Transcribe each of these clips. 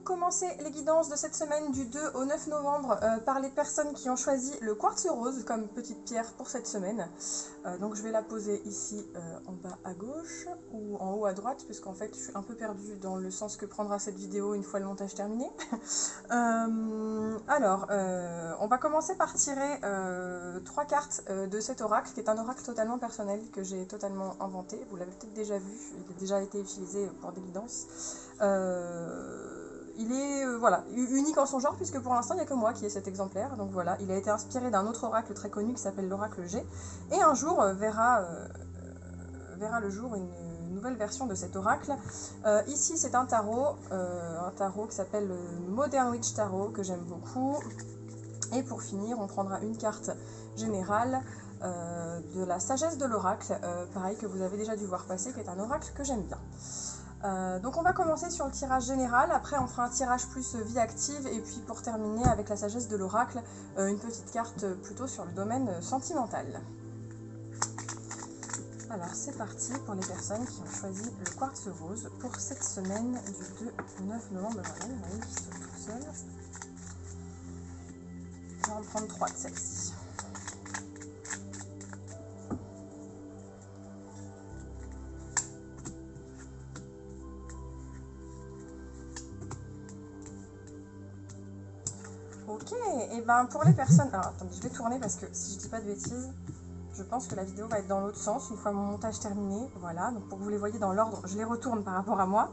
donc commencer les guidances de cette semaine du 2 au 9 novembre par les personnes qui ont choisi le quartz rose comme petite pierre pour cette semaine. Donc je vais la poser ici en bas à gauche ou en haut à droite, puisqu'en fait je suis un peu perdue dans le sens que prendra cette vidéo une fois le montage terminé. On va commencer par tirer 3 cartes de cet oracle, qui est un oracle totalement personnel que j'ai totalement inventé. Vous l'avez peut-être déjà vu, il a déjà été utilisé pour des guidances. Il est voilà, unique en son genre, puisque pour l'instant il n'y a que moi qui ai cet exemplaire. Donc voilà, il a été inspiré d'un autre oracle très connu qui s'appelle l'oracle G. Et un jour verra le jour une nouvelle version de cet oracle. Ici c'est un tarot qui s'appelle Modern Witch Tarot, que j'aime beaucoup. Et pour finir, on prendra une carte générale de la sagesse de l'oracle, pareil, que vous avez déjà dû voir passer, qui est un oracle que j'aime bien. Donc on va commencer sur le tirage général, après on fera un tirage plus vie active, et puis pour terminer avec la sagesse de l'oracle, une petite carte plutôt sur le domaine sentimental. Alors c'est parti pour les personnes qui ont choisi le quartz rose pour cette semaine du 2 au 9 novembre. Voilà, il y en a une qui saute tout seul. Je vais en prendre 3 de celle-ci. Ok, et ben pour les personnes... Alors attendez, je vais tourner parce que si je dis pas de bêtises, je pense que la vidéo va être dans l'autre sens une fois mon montage terminé. Voilà, donc pour que vous les voyez dans l'ordre, je les retourne par rapport à moi.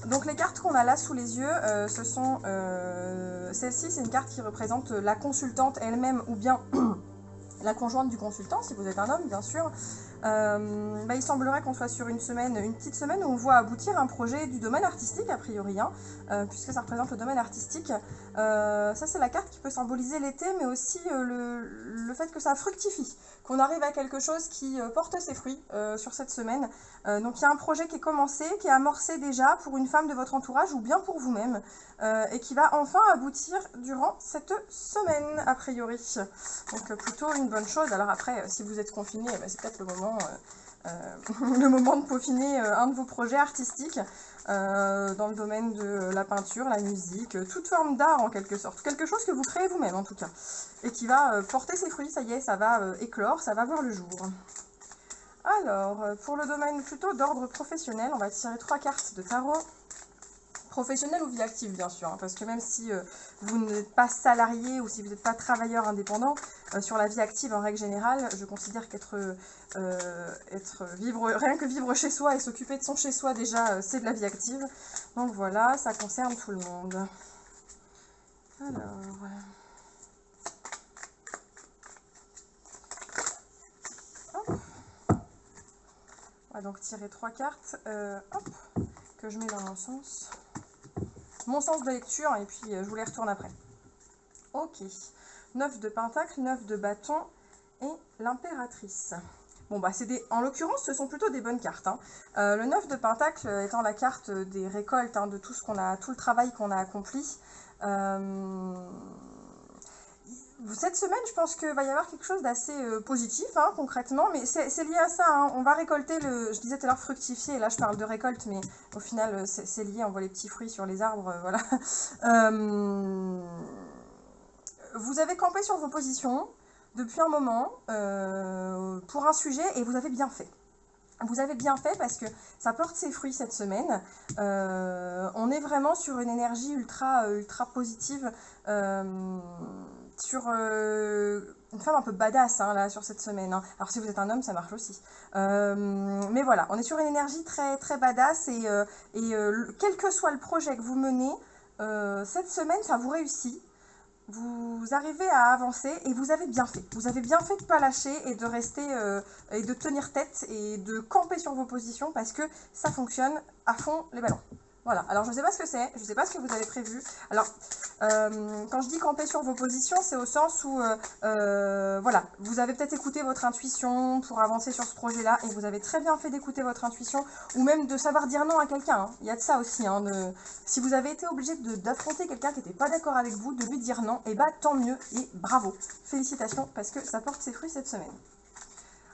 Donc les cartes qu'on a là sous les yeux, ce sont... Celle-ci, c'est une carte qui représente la consultante elle-même ou bien... la conjointe du consultant, si vous êtes un homme, bien sûr. Il semblerait qu'on soit sur une petite semaine où on voit aboutir un projet du domaine artistique, a priori, puisque ça représente le domaine artistique. Ça, c'est la carte qui peut symboliser l'été, mais aussi le fait que ça fructifie, qu'on arrive à quelque chose qui porte ses fruits sur cette semaine. Donc il y a un projet qui est commencé, qui est amorcé déjà pour une femme de votre entourage, ou bien pour vous-même, et qui va enfin aboutir durant cette semaine, a priori. Donc plutôt une bonne chose. Alors après, si vous êtes confiné, c'est peut-être le moment de peaufiner un de vos projets artistiques dans le domaine de la peinture, la musique, toute forme d'art en quelque sorte. Quelque chose que vous créez vous-même en tout cas, et qui va porter ses fruits. Ça y est, ça va éclore, ça va voir le jour. Alors, pour le domaine plutôt d'ordre professionnel, on va tirer 3 cartes de tarot. Professionnel ou vie active, bien sûr, parce que même si vous n'êtes pas salarié ou si vous n'êtes pas travailleur indépendant, sur la vie active en règle générale, je considère rien que vivre chez soi et s'occuper de son chez soi déjà, c'est de la vie active. Donc voilà, ça concerne tout le monde. Alors... hop. On va donc tirer 3 cartes, que je mets dans mon sens de lecture, et puis je vous les retourne après. Ok, 9 de pentacle, 9 de bâton et l'impératrice. Bon en l'occurrence, ce sont plutôt des bonnes cartes. Le 9 de pentacle étant la carte des récoltes, de tout le travail qu'on a accompli. Cette semaine, je pense qu'il va y avoir quelque chose d'assez positif, concrètement, mais c'est lié à ça. On va récolter je disais tout à l'heure fructifier, et là je parle de récolte, mais au final c'est lié, on voit les petits fruits sur les arbres, voilà. Vous avez campé sur vos positions depuis un moment pour un sujet, et vous avez bien fait. Vous avez bien fait parce que ça porte ses fruits cette semaine. On est vraiment sur une énergie ultra positive, sur une femme un peu badass là sur cette semaine. Alors si vous êtes un homme, ça marche aussi. Mais voilà, on est sur une énergie très très badass, et quel que soit le projet que vous menez, cette semaine ça vous réussit. Vous arrivez à avancer et vous avez bien fait. Vous avez bien fait de ne pas lâcher et de rester et de tenir tête et de camper sur vos positions, parce que ça fonctionne à fond les ballons. Voilà, alors je ne sais pas ce que c'est, je ne sais pas ce que vous avez prévu. Alors, quand je dis camper sur vos positions, c'est au sens où, voilà, vous avez peut-être écouté votre intuition pour avancer sur ce projet-là, et vous avez très bien fait d'écouter votre intuition, ou même de savoir dire non à quelqu'un. Il y a de ça aussi. Si vous avez été obligé d'affronter quelqu'un qui n'était pas d'accord avec vous, de lui dire non, et tant mieux, et bravo. Félicitations, parce que ça porte ses fruits cette semaine.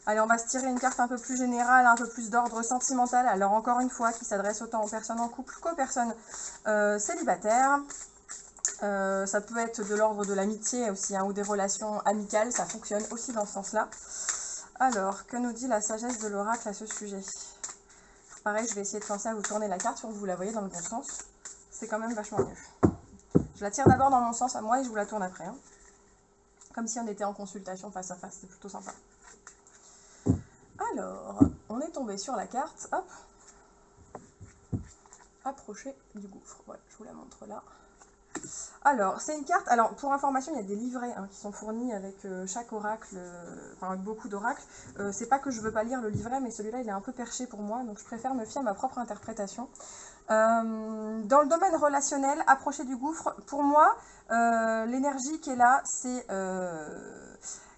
Allez, on va se tirer une carte un peu plus générale, un peu plus d'ordre sentimental. Alors encore une fois, qui s'adresse autant aux personnes en couple qu'aux personnes célibataires. Ça peut être de l'ordre de l'amitié aussi, hein, ou des relations amicales, ça fonctionne aussi dans ce sens-là. Alors, que nous dit la sagesse de l'oracle à ce sujet? Pareil, je vais essayer de penser à vous tourner la carte pour que vous la voyez dans le bon sens. C'est quand même vachement mieux. Je la tire d'abord dans mon sens à moi et je vous la tourne après. Hein. Comme si on était en consultation face à face, c'est plutôt sympa. Alors, on est tombé sur la carte, hop, approcher du gouffre. Ouais, je vous la montre là. Alors, c'est une carte, alors pour information, il y a des livrets qui sont fournis avec chaque oracle, enfin avec beaucoup d'oracles. C'est pas que je veux pas lire le livret, mais celui-là il est un peu perché pour moi, donc je préfère me fier à ma propre interprétation. Dans le domaine relationnel, approcher du gouffre, pour moi, l'énergie qui est là, c'est...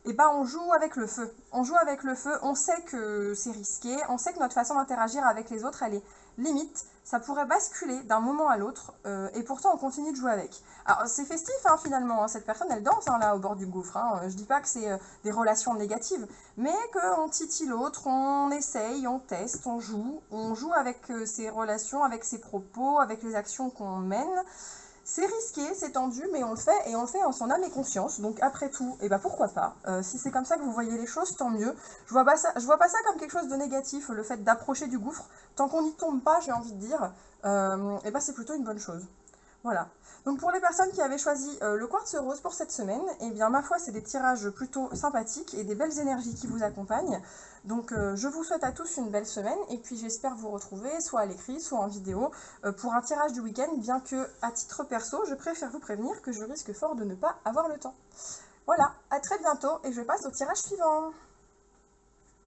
et ben on joue avec le feu. On joue avec le feu, on sait que c'est risqué, on sait que notre façon d'interagir avec les autres, elle est limite. Ça pourrait basculer d'un moment à l'autre, et pourtant on continue de jouer avec. Alors c'est festif finalement, cette personne elle danse là au bord du gouffre. Je dis pas que c'est des relations négatives, mais qu'on titille l'autre, on essaye, on teste, on joue avec ses relations, avec ses propos, avec les actions qu'on mène. C'est risqué, c'est tendu, mais on le fait, et on le fait en son âme et conscience. Donc après tout, et pourquoi pas. Si c'est comme ça que vous voyez les choses, tant mieux. Je vois pas ça comme quelque chose de négatif, le fait d'approcher du gouffre. Tant qu'on n'y tombe pas, j'ai envie de dire, c'est plutôt une bonne chose. Voilà. Donc pour les personnes qui avaient choisi le quartz rose pour cette semaine, eh bien ma foi c'est des tirages plutôt sympathiques et des belles énergies qui vous accompagnent. Donc je vous souhaite à tous une belle semaine et puis j'espère vous retrouver soit à l'écrit, soit en vidéo pour un tirage du week-end, bien que à titre perso, je préfère vous prévenir que je risque fort de ne pas avoir le temps. Voilà, à très bientôt et je passe au tirage suivant.